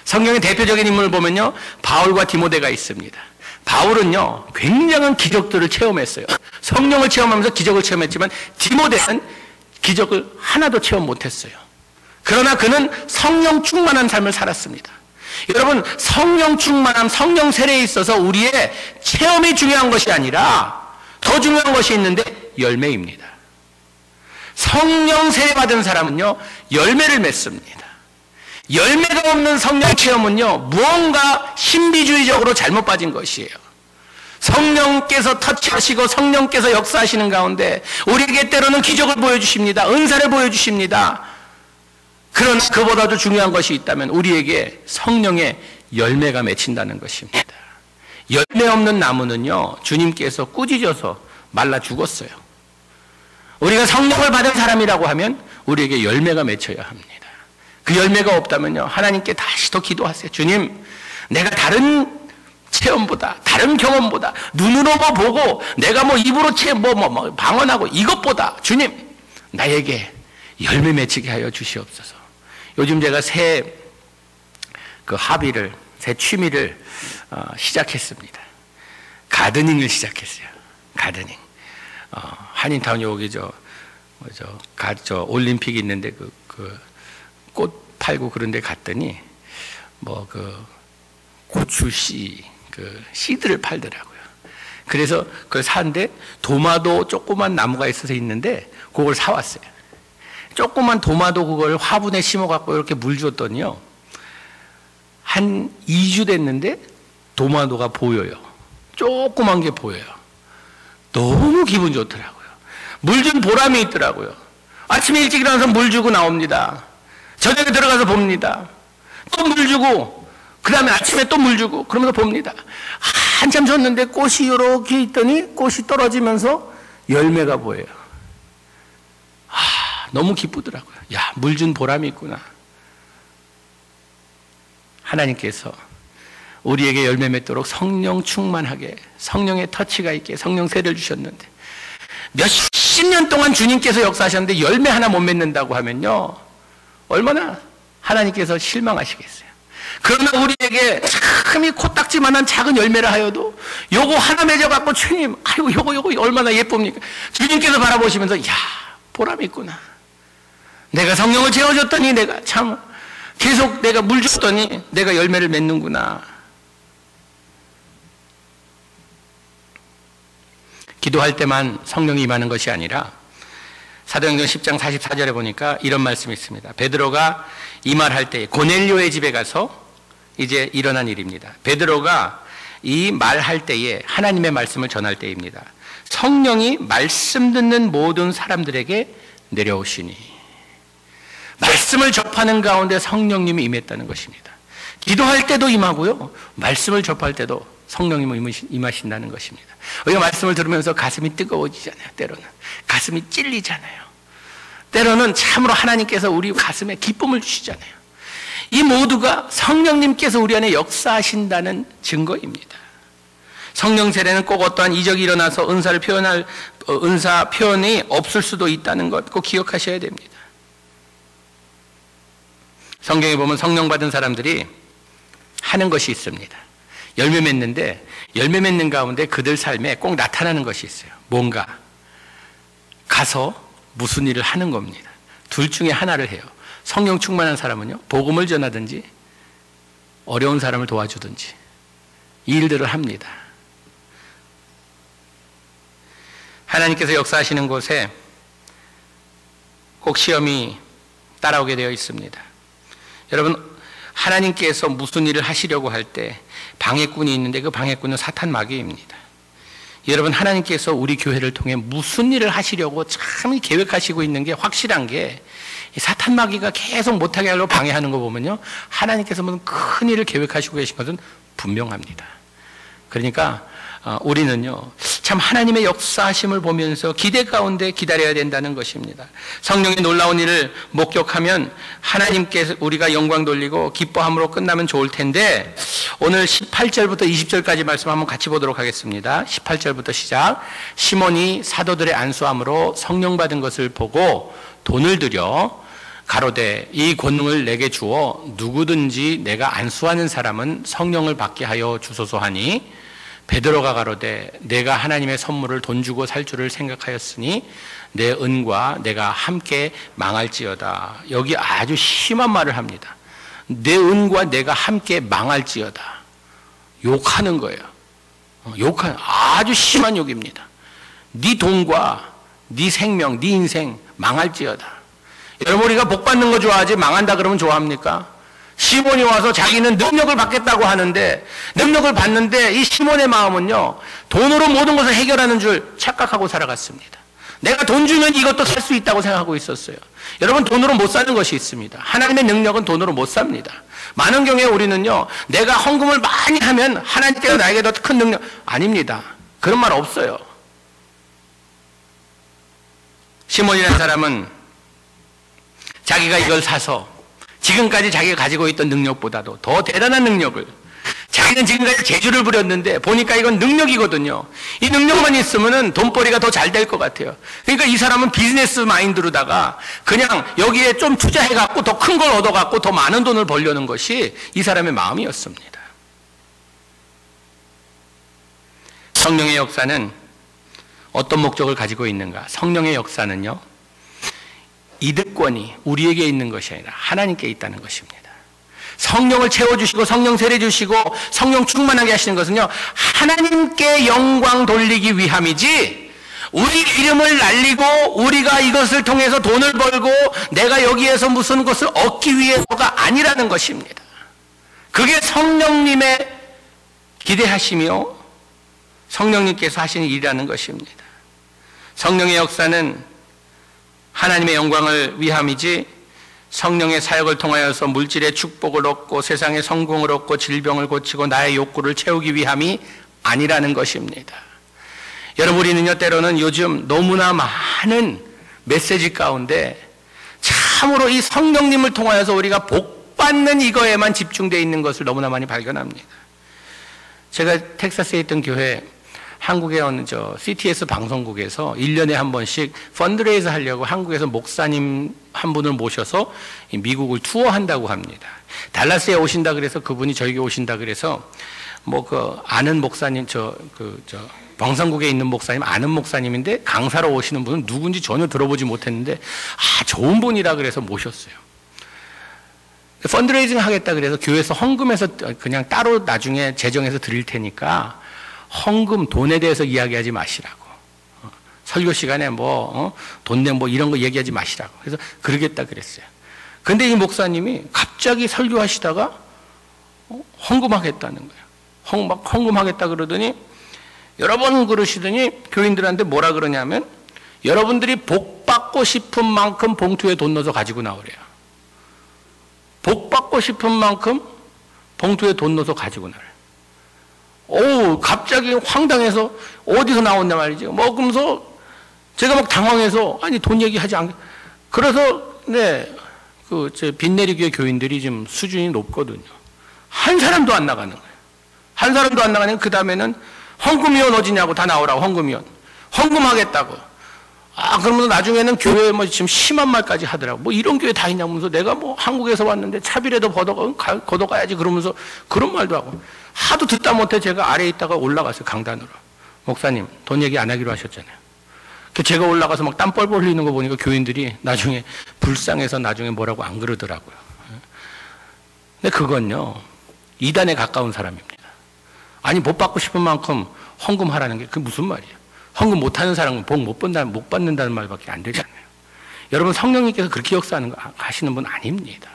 A: 성령의 대표적인 인물을 보면요, 바울과 디모데가 있습니다. 바울은요, 굉장한 기적들을 체험했어요. 성령을 체험하면서 기적을 체험했지만 디모데는 기적을 하나도 체험 못했어요. 그러나 그는 성령 충만한 삶을 살았습니다. 여러분, 성령 충만함, 성령 세례에 있어서 우리의 체험이 중요한 것이 아니라 더 중요한 것이 있는데 열매입니다. 성령 세례 받은 사람은요, 열매를 맺습니다. 열매가 없는 성령 체험은요, 무언가 신비주의적으로 잘못 빠진 것이에요. 성령께서 터치하시고 성령께서 역사하시는 가운데 우리에게 때로는 기적을 보여주십니다. 은사를 보여주십니다. 그러나 그보다도 중요한 것이 있다면 우리에게 성령의 열매가 맺힌다는 것입니다. 열매 없는 나무는요, 주님께서 꾸짖어서 말라 죽었어요. 우리가 성령을 받은 사람이라고 하면 우리에게 열매가 맺혀야 합니다. 그 열매가 없다면요, 하나님께 다시 더 기도하세요. 주님, 내가 다른 체험보다, 다른 경험보다, 눈으로 뭐 보고, 내가 뭐 입으로 방언하고 이것보다, 주님, 나에게 열매 맺히게 하여 주시옵소서. 요즘 제가 새 취미를 시작했습니다. 가드닝을 시작했어요. 가드닝. 한인타운 여기 올림픽 있는데 꽃 팔고 그런 데 갔더니 고추씨 씨들을 팔더라고요. 그래서 그걸 사는데 도마도 조그만 나무가 있어서 있는데 그걸 사왔어요. 조그만 도마도 그걸 화분에 심어갖고 이렇게 물 줬더니요, 한 2주 됐는데 도마도가 보여요. 조그만 게 보여요. 너무 기분 좋더라고요. 물 준 보람이 있더라고요. 아침에 일찍 일어나서 물 주고 나옵니다. 저녁에 들어가서 봅니다. 또 물 주고, 그 다음에 아침에 또 물 주고, 그러면서 봅니다. 한참 줬는데 꽃이 이렇게 있더니 꽃이 떨어지면서 열매가 보여요. 너무 기쁘더라고요. 야, 물 준 보람이 있구나. 하나님께서 우리에게 열매 맺도록 성령 충만하게, 성령의 터치가 있게 성령 세례를 주셨는데 몇십 년 동안 주님께서 역사하셨는데 열매 하나 못 맺는다고 하면요, 얼마나 하나님께서 실망하시겠어요. 그러나 우리에게 참이 코딱지만한 작은 열매를 하여도 요거 하나 맺어갖고 주님, 아이고 요거 얼마나 예쁩니까? 주님께서 바라보시면서 야, 보람이 있구나. 내가 성령을 채워줬더니 내가 참 계속 내가 물 줬더니 내가 열매를 맺는구나. 기도할 때만 성령이 임하는 것이 아니라 사도행전 10장 44절에 보니까 이런 말씀이 있습니다. 베드로가 이 말할 때 고넬료의 집에 가서 이제 일어난 일입니다. 베드로가 이 말할 때에 하나님의 말씀을 전할 때입니다. 성령이 말씀 듣는 모든 사람들에게 내려오시니, 말씀을 접하는 가운데 성령님이 임했다는 것입니다. 기도할 때도 임하고요, 말씀을 접할 때도 성령님이 임하신다는 것입니다. 우리가 말씀을 들으면서 가슴이 뜨거워지잖아요. 때로는 가슴이 찔리잖아요. 때로는 참으로 하나님께서 우리 가슴에 기쁨을 주시잖아요. 이 모두가 성령님께서 우리 안에 역사하신다는 증거입니다. 성령 세례는 꼭 어떠한 이적이 일어나서 은사를 표현할 은사 표현이 없을 수도 있다는 것 꼭 기억하셔야 됩니다. 성경에 보면 성령 받은 사람들이 하는 것이 있습니다. 열매 맺는데 열매 맺는 가운데 그들 삶에 꼭 나타나는 것이 있어요. 뭔가 가서 무슨 일을 하는 겁니다. 둘 중에 하나를 해요. 성령 충만한 사람은요, 복음을 전하든지 어려운 사람을 도와주든지 이 일들을 합니다. 하나님께서 역사하시는 곳에 꼭 시험이 따라오게 되어 있습니다. 여러분, 하나님께서 무슨 일을 하시려고 할 때 방해꾼이 있는데 그 방해꾼은 사탄 마귀입니다. 여러분, 하나님께서 우리 교회를 통해 무슨 일을 하시려고 참 계획하시고 있는 게 확실한 게, 사탄 마귀가 계속 못하게 하려고 방해하는 거 보면요, 하나님께서 무슨 큰 일을 계획하시고 계신 것은 분명합니다. 그러니까 우리는요, 참 하나님의 역사하심을 보면서 기대 가운데 기다려야 된다는 것입니다. 성령의 놀라운 일을 목격하면 하나님께 우리가 영광 돌리고 기뻐함으로 끝나면 좋을 텐데, 오늘 18절부터 20절까지 말씀 한번 같이 보도록 하겠습니다. 18절부터 시작. 시몬이 사도들의 안수함으로 성령 받은 것을 보고 돈을 들여 가로되 이 권능을 내게 주어 누구든지 내가 안수하는 사람은 성령을 받게 하여 주소서 하니, 베드로가 가로되 내가 하나님의 선물을 돈 주고 살 줄을 생각하였으니 내 은과 내가 함께 망할지어다. 여기 아주 심한 말을 합니다. 내 은과 내가 함께 망할지어다. 욕하는 거예요. 욕하는, 아주 심한 욕입니다. 네 돈과 네 생명, 네 인생 망할지어다. 여러분, 우리가 복 받는 거 좋아하지 망한다 그러면 좋아합니까? 시몬이 와서 자기는 능력을 받겠다고 하는데, 능력을 받는데 이 시몬의 마음은요, 돈으로 모든 것을 해결하는 줄 착각하고 살아갔습니다. 내가 돈 주면 이것도 살 수 있다고 생각하고 있었어요. 여러분, 돈으로 못 사는 것이 있습니다. 하나님의 능력은 돈으로 못 삽니다. 많은 경우에 우리는요, 내가 헌금을 많이 하면 하나님께서 나에게 더 큰 능력, 아닙니다. 그런 말 없어요. 시몬이라는 사람은 자기가 이걸 사서 지금까지 자기가 가지고 있던 능력보다도 더 대단한 능력을, 자기는 지금까지 재주를 부렸는데 보니까 이건 능력이거든요. 이 능력만 있으면 돈벌이가 더 잘 될 것 같아요. 그러니까 이 사람은 비즈니스 마인드로다가 그냥 여기에 좀 투자해갖고 더 큰 걸 얻어갖고 더 많은 돈을 벌려는 것이 이 사람의 마음이었습니다. 성령의 역사는 어떤 목적을 가지고 있는가? 성령의 역사는요, 이득권이 우리에게 있는 것이 아니라 하나님께 있다는 것입니다. 성령을 채워주시고 성령 세례 주시고 성령 충만하게 하시는 것은요, 하나님께 영광 돌리기 위함이지 우리 이름을 날리고 우리가 이것을 통해서 돈을 벌고 내가 여기에서 무슨 것을 얻기 위해서가 아니라는 것입니다. 그게 성령님의 기대하시며 성령님께서 하시는 일이라는 것입니다. 성령의 역사는 하나님의 영광을 위함이지 성령의 사역을 통하여서 물질의 축복을 얻고 세상의 성공을 얻고 질병을 고치고 나의 욕구를 채우기 위함이 아니라는 것입니다. 여러분, 우리는요 때로는 요즘 너무나 많은 메시지 가운데 참으로 이 성령님을 통하여서 우리가 복받는 이거에만 집중되어 있는 것을 너무나 많이 발견합니다. 제가 텍사스에 있던 교회 한국의 어느 CTS 방송국에서 1년에 한 번씩 펀드레이즈 하려고 한국에서 목사님 한 분을 모셔서 미국을 투어한다고 합니다. 달라스에 오신다 그래서 그분이 저에게 오신다 그래서 아는 목사님 방송국에 있는 목사님 아는 목사님인데 강사로 오시는 분은 누군지 전혀 들어보지 못했는데 좋은 분이라 그래서 모셨어요. 펀드레이징 하겠다 그래서 교회에서 헌금해서 그냥 따로 나중에 재정해서 드릴 테니까 헌금 돈에 대해서 이야기하지 마시라고. 설교 시간에 돈 내 이런 거 얘기하지 마시라고. 그래서 그러겠다 그랬어요. 근데 이 목사님이 갑자기 설교하시다가 헌금하겠다는 거예요. 헌금하겠다 그러더니 여러 번 그러시더니 교인들한테 뭐라 그러냐면 여러분들이 복 받고 싶은 만큼 봉투에 돈 넣어서 가지고 나오래요. 복 받고 싶은 만큼 봉투에 돈 넣어서 가지고 나오래요. 갑자기 황당해서 어디서 나왔냐 말이죠. 그러면서 제가 당황해서 돈 얘기하지 않게. 그래서 빈내리교회 교인들이 지금 수준이 높거든요. 한 사람도 안 나가는 거예요. 한 사람도 안 나가는. 그 다음에는 헌금위원 어디냐고 다 나오라고. 헌금위원 헌금하겠다고. 그러면서 나중에는 교회에 지금 심한 말까지 하더라고. 이런 교회 다 있냐면서 내가 한국에서 왔는데 차비라도 걷어가야지 그러면서 그런 말도 하고. 하도 듣다 못해 제가 아래에 있다가 올라갔어요. 강단으로. 목사님 돈 얘기 안 하기로 하셨잖아요. 제가 올라가서 땀 뻘뻘 흘리는 거 보니까 교인들이 나중에 불쌍해서 나중에 뭐라고 안 그러더라고요. 근데 그건요 이단에 가까운 사람입니다. 못 받고 싶은 만큼 헌금하라는 게 그게 무슨 말이에요? 헌금 못하는 사람은 복 못 받는다는 말밖에 안 되잖아요. 여러분, 성령님께서 그렇게 하시는 분 아닙니다.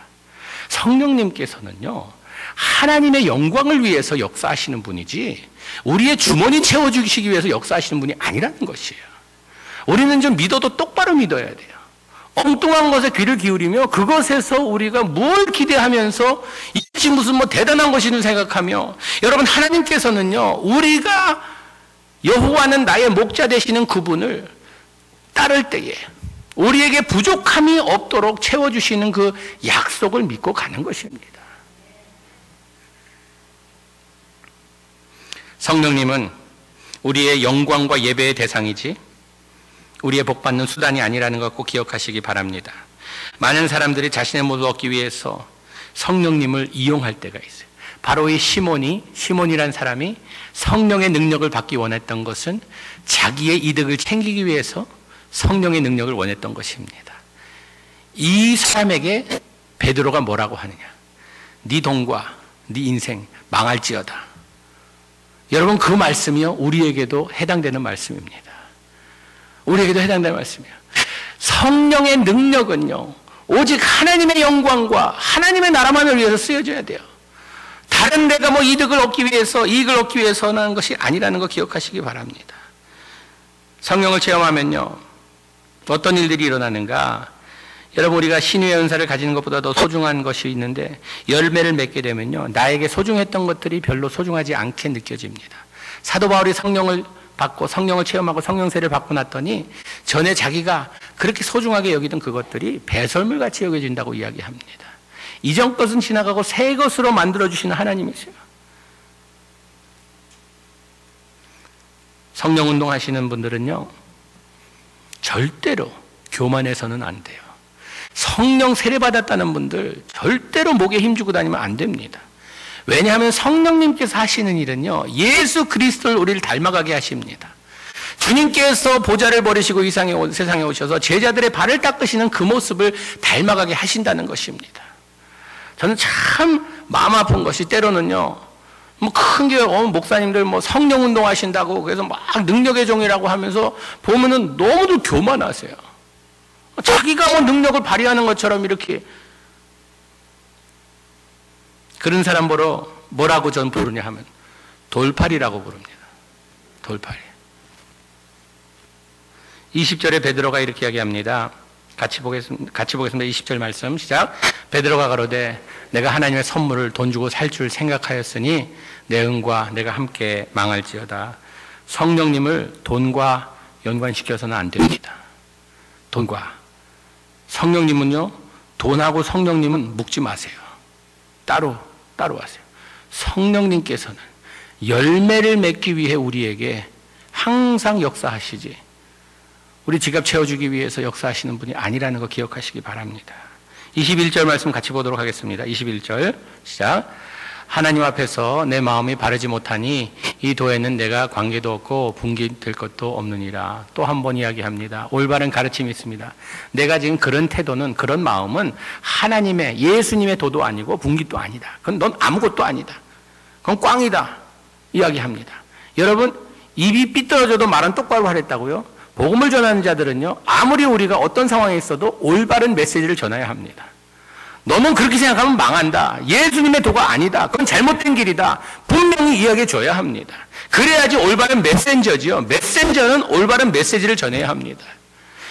A: 성령님께서는요 하나님의 영광을 위해서 역사하시는 분이지 우리의 주머니 채워주시기 위해서 역사하시는 분이 아니라는 것이에요. 우리는 좀 믿어도 똑바로 믿어야 돼요. 엉뚱한 것에 귀를 기울이며 그것에서 우리가 뭘 기대하면서 이것이 무슨 대단한 것이든 생각하며, 여러분, 하나님께서는요 우리가 여호와는 나의 목자 되시는 그분을 따를 때에 우리에게 부족함이 없도록 채워주시는 그 약속을 믿고 가는 것입니다. 성령님은 우리의 영광과 예배의 대상이지 우리의 복받는 수단이 아니라는 것 꼭 기억하시기 바랍니다. 많은 사람들이 자신의 모습을 얻기 위해서 성령님을 이용할 때가 있어요. 바로 이 시몬이라는 사람이 성령의 능력을 받기 원했던 것은 자기의 이득을 챙기기 위해서 성령의 능력을 원했던 것입니다. 이 사람에게 베드로가 뭐라고 하느냐? 네 돈과 네 인생 망할지어다. 여러분, 그 말씀이요 우리에게도 해당되는 말씀입니다. 우리에게도 해당되는 말씀이에요. 성령의 능력은요 오직 하나님의 영광과 하나님의 나라만을 위해서 쓰여져야 돼요. 다른 데가 이익을 얻기 위해서는 하는 것이 아니라는 거 기억하시기 바랍니다. 성령을 체험하면요 어떤 일들이 일어나는가? 여러분, 우리가 신유의 은사를 가지는 것보다 더 소중한 것이 있는데 열매를 맺게 되면요 나에게 소중했던 것들이 별로 소중하지 않게 느껴집니다. 사도 바울이 성령을 받고 성령을 체험하고 성령세를 받고 났더니 전에 자기가 그렇게 소중하게 여기던 그것들이 배설물같이 여겨진다고 이야기합니다. 이전 것은 지나가고 새 것으로 만들어주시는 하나님이세요. 성령 운동하시는 분들은요 절대로 교만해서는 안 돼요. 성령 세례받았다는 분들 절대로 목에 힘주고 다니면 안 됩니다. 왜냐하면 성령님께서 하시는 일은요 예수 그리스도를 우리를 닮아가게 하십니다. 주님께서 보좌를 버리시고 이 세상에 오셔서 제자들의 발을 닦으시는 그 모습을 닮아가게 하신다는 것입니다. 저는 참 마음 아픈 것이 때로는요 큰 교회 목사님들 성령 운동하신다고 그래서 막 능력의 종이라고 하면서 보면은 너무도 교만하세요. 자기가 능력을 발휘하는 것처럼 이렇게. 그런 사람 보러 뭐라고 전 부르냐 하면 돌팔이라고 부릅니다. 돌팔이. 20절에 베드로가 이렇게 이야기합니다. 같이 보겠습니다. 20절 말씀 시작. 베드로가 가로되 내가 하나님의 선물을 돈 주고 살 줄 생각하였으니 내 은과 내가 함께 망할지어다. 성령님을 돈과 연관시켜서는 안 됩니다. 돈과. 성령님은요, 돈하고 성령님은 묶지 마세요. 따로 하세요. 성령님께서는 열매를 맺기 위해 우리에게 항상 역사하시지, 우리 지갑 채워주기 위해서 역사하시는 분이 아니라는 거 기억하시기 바랍니다. 21절 말씀 같이 보도록 하겠습니다. 21절 시작. 하나님 앞에서 내 마음이 바르지 못하니 이 도에는 내가 관계도 없고 분기될 것도 없느니라. 또 한 번 이야기합니다. 올바른 가르침이 있습니다. 내가 지금 그런 태도는, 그런 마음은 하나님의, 예수님의 도도 아니고 분기도 아니다. 그건 넌 아무것도 아니다. 그건 꽝이다. 이야기합니다. 여러분, 입이 삐뚤어져도 말은 똑바로 하랬다고요? 복음을 전하는 자들은요, 아무리 우리가 어떤 상황에 있어도 올바른 메시지를 전해야 합니다. 너는 그렇게 생각하면 망한다. 예수님의 도가 아니다. 그건 잘못된 길이다. 분명히 이야기해 줘야 합니다. 그래야지 올바른 메신저지요. 메신저는 올바른 메시지를 전해야 합니다.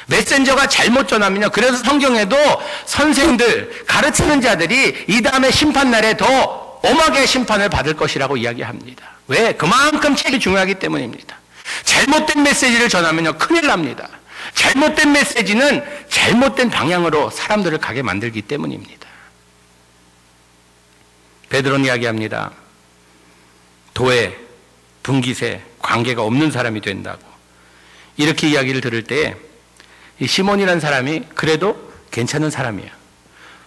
A: 메신저가 잘못 전하면요, 그래서 성경에도 선생들, 가르치는 자들이 이 다음에 심판날에 더 엄하게 심판을 받을 것이라고 이야기합니다. 왜? 그만큼 책이 중요하기 때문입니다. 잘못된 메시지를 전하면요, 큰일 납니다. 잘못된 메시지는 잘못된 방향으로 사람들을 가게 만들기 때문입니다. 베드로는 이야기합니다. 도에, 분깃에 관계가 없는 사람이 된다고. 이렇게 이야기를 들을 때 이 시몬이라는 사람이 그래도 괜찮은 사람이에요.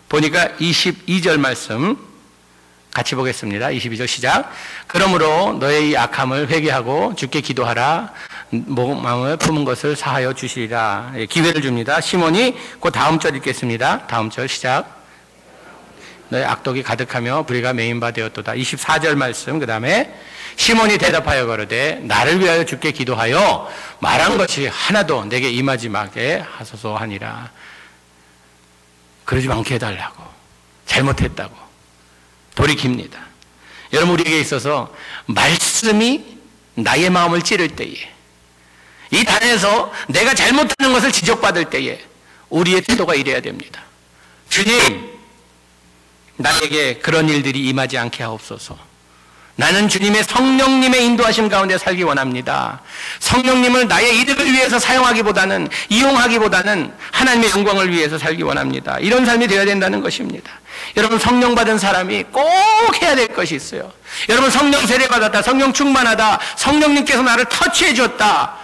A: 보니까 22절 말씀 같이 보겠습니다. 22절 시작. 그러므로 너의 이 악함을 회개하고 주께 기도하라. 마음을 품은 것을 사하여 주시리라. 기회를 줍니다. 시몬이 그 다음 절 읽겠습니다. 다음 절 시작. 너의 악독이 가득하며 불의가 메인 바 되었도다. 24절 말씀 그 다음에 시몬이 대답하여 가로되 나를 위하여 주께 기도하여 말한 것이 하나도 내게 임하지 말게 하소서 하니라. 그러지 않게 해달라고. 잘못했다고 돌이킵니다. 여러분, 우리에게 있어서 말씀이 나의 마음을 찌를 때에, 이 단에서 내가 잘못하는 것을 지적받을 때에 우리의 태도가 이래야 됩니다. 주님, 나에게 그런 일들이 임하지 않게 하옵소서. 나는 주님의 성령님의 인도하심 가운데 살기 원합니다. 성령님을 나의 이득을 위해서 사용하기보다는, 이용하기보다는 하나님의 영광을 위해서 살기 원합니다. 이런 삶이 되어야 된다는 것입니다. 여러분, 성령 받은 사람이 꼭 해야 될 것이 있어요. 여러분, 성령 세례 받았다, 성령 충만하다, 성령님께서 나를 터치해 줬다,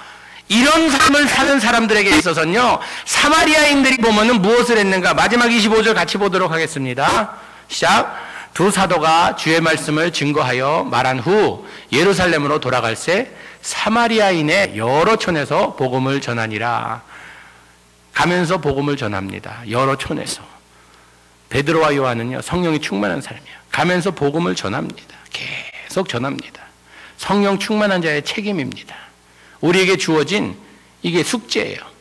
A: 이런 삶을 사는 사람들에게 있어서는요, 사마리아인들이 보면은 무엇을 했는가? 마지막 25절 같이 보도록 하겠습니다. 시작. 두 사도가 주의 말씀을 증거하여 말한 후 예루살렘으로 돌아갈새 사마리아인의 여러 촌에서 복음을 전하니라. 가면서 복음을 전합니다. 여러 촌에서. 베드로와 요한은요, 성령이 충만한 사람이에요. 가면서 복음을 전합니다. 계속 전합니다. 성령 충만한 자의 책임입니다. 우리에게 주어진 이게 숙제예요.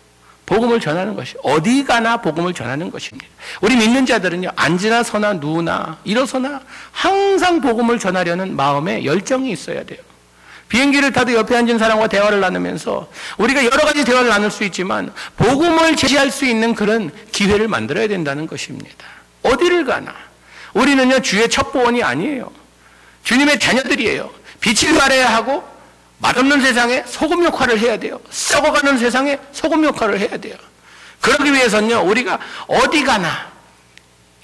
A: 복음을 전하는 것이, 어디 가나 복음을 전하는 것입니다. 우리 믿는 자들은요, 앉으나 서나 누우나 일어서나 항상 복음을 전하려는 마음에 열정이 있어야 돼요. 비행기를 타도 옆에 앉은 사람과 대화를 나누면서 우리가 여러 가지 대화를 나눌 수 있지만 복음을 제시할 수 있는 그런 기회를 만들어야 된다는 것입니다. 어디를 가나 우리는요, 주의 첩보원이 아니에요. 주님의 자녀들이에요. 빛을 발해야 하고 맛없는 세상에 소금 역할을 해야 돼요. 썩어가는 세상에 소금 역할을 해야 돼요. 그러기 위해서는요, 우리가 어디 가나,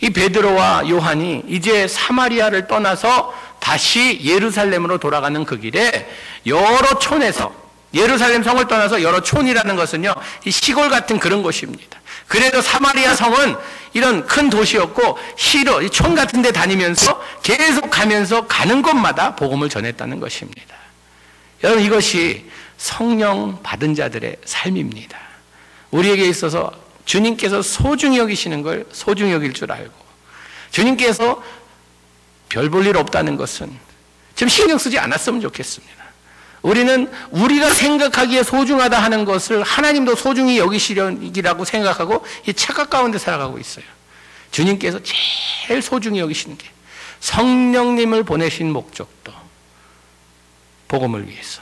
A: 이 베드로와 요한이 이제 사마리아를 떠나서 다시 예루살렘으로 돌아가는 그 길에 여러 촌에서, 예루살렘 성을 떠나서 여러 촌이라는 것은요, 이 시골 같은 그런 곳입니다. 그래도 사마리아 성은 이런 큰 도시였고 시로, 촌 같은 데 다니면서 계속 가면서 가는 곳마다 복음을 전했다는 것입니다. 여러분, 이것이 성령 받은 자들의 삶입니다. 우리에게 있어서 주님께서 소중히 여기시는 걸 소중히 여길 줄 알고, 주님께서 별 볼 일 없다는 것은 좀 신경 쓰지 않았으면 좋겠습니다. 우리는 우리가 생각하기에 소중하다 하는 것을 하나님도 소중히 여기시려고 생각하고 이 착각 가운데 살아가고 있어요. 주님께서 제일 소중히 여기시는 게 성령님을 보내신 목적도 복음을 위해서,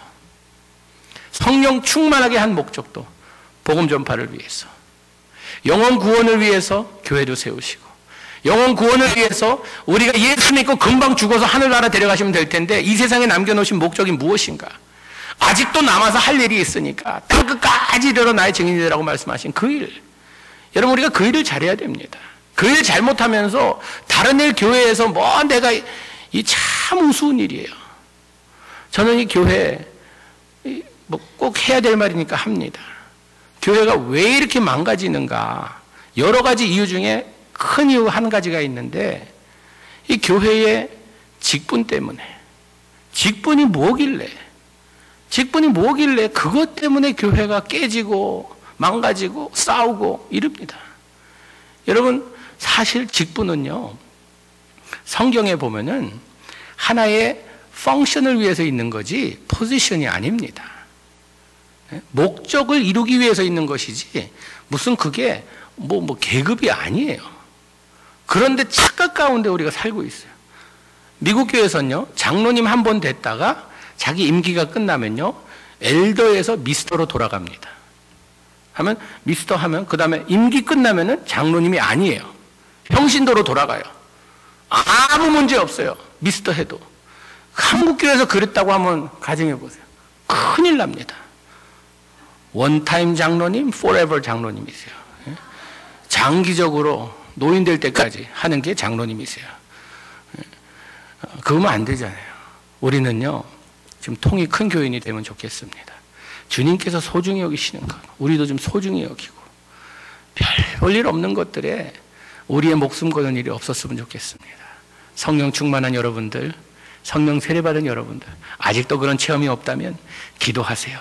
A: 성령 충만하게 한 목적도 복음 전파를 위해서, 영혼 구원을 위해서 교회도 세우시고, 영혼 구원을 위해서 우리가 예수 믿고 금방 죽어서 하늘나라 데려가시면 될 텐데 이 세상에 남겨놓으신 목적이 무엇인가? 아직도 남아서 할 일이 있으니까 땅끝까지 이르러 나의 증인이 되라고 말씀하신 그 일, 여러분 우리가 그 일을 잘해야 됩니다. 그 일 잘못하면서 다른 일 교회에서 뭐 내가 이 참 우스운 일이에요. 저는 이 교회 뭐 꼭 해야 될 말이니까 합니다. 교회가 왜 이렇게 망가지는가? 여러 가지 이유 중에 큰 이유 한 가지가 있는데, 이 교회의 직분 때문에, 직분이 뭐길래 그것 때문에 교회가 깨지고 망가지고 싸우고 이럽니다. 여러분 사실 직분은요, 성경에 보면은 하나의 펑션을 위해서 있는 거지 포지션이 아닙니다. 목적을 이루기 위해서 있는 것이지 무슨 그게 뭐 계급이 아니에요. 그런데 착각 가운데 우리가 살고 있어요. 미국 교회에서는요, 장로님 한 번 됐다가 자기 임기가 끝나면요, 엘더에서 미스터로 돌아갑니다. 하면 미스터 하면 그 다음에 임기 끝나면은 장로님이 아니에요. 평신도로 돌아가요. 아무 문제 없어요. 미스터 해도. 한국 교회에서 그랬다고 하면 가정해 보세요. 큰일 납니다. 원타임 장로님, forever 장로님이세요. 장기적으로 노인 될 때까지 하는 게 장로님이세요. 그러면 안 되잖아요. 우리는요, 지금 통이 큰 교인이 되면 좋겠습니다. 주님께서 소중히 여기시는 것, 우리도 좀 소중히 여기고, 별 일 없는 것들에 우리의 목숨 거는 일이 없었으면 좋겠습니다. 성령 충만한 여러분들, 성령 세례받은 여러분들, 아직도 그런 체험이 없다면 기도하세요.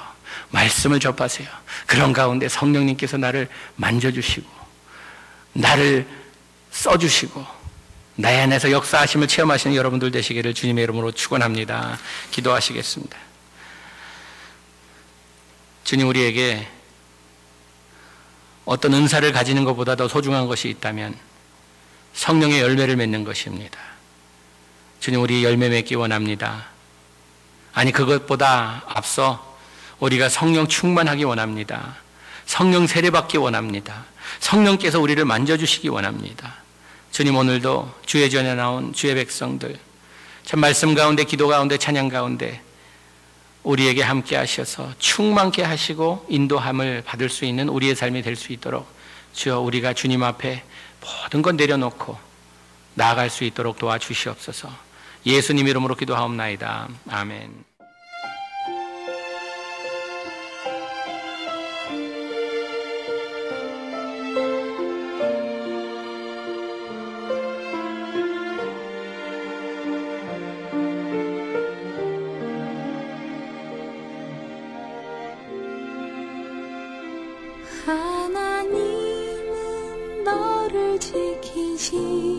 A: 말씀을 접하세요. 그런 가운데 성령님께서 나를 만져주시고 나를 써주시고 나의 안에서 역사하심을 체험하시는 여러분들 되시기를 주님의 이름으로 축원합니다. 기도하시겠습니다. 주님, 우리에게 어떤 은사를 가지는 것보다 더 소중한 것이 있다면 성령의 열매를 맺는 것입니다. 주님, 우리 열매 맺기 원합니다. 아니, 그것보다 앞서 우리가 성령 충만하기 원합니다. 성령 세례받기 원합니다. 성령께서 우리를 만져주시기 원합니다. 주님, 오늘도 주의 전에 나온 주의 백성들, 참 말씀 가운데, 기도 가운데, 찬양 가운데 우리에게 함께 하셔서 충만케 하시고 인도함을 받을 수 있는 우리의 삶이 될 수 있도록 주여, 우리가 주님 앞에 모든 것 내려놓고 나아갈 수 있도록 도와주시옵소서. 예수님 이름으로 기도하옵나이다. 아멘.
B: 하나님은 너를 지키시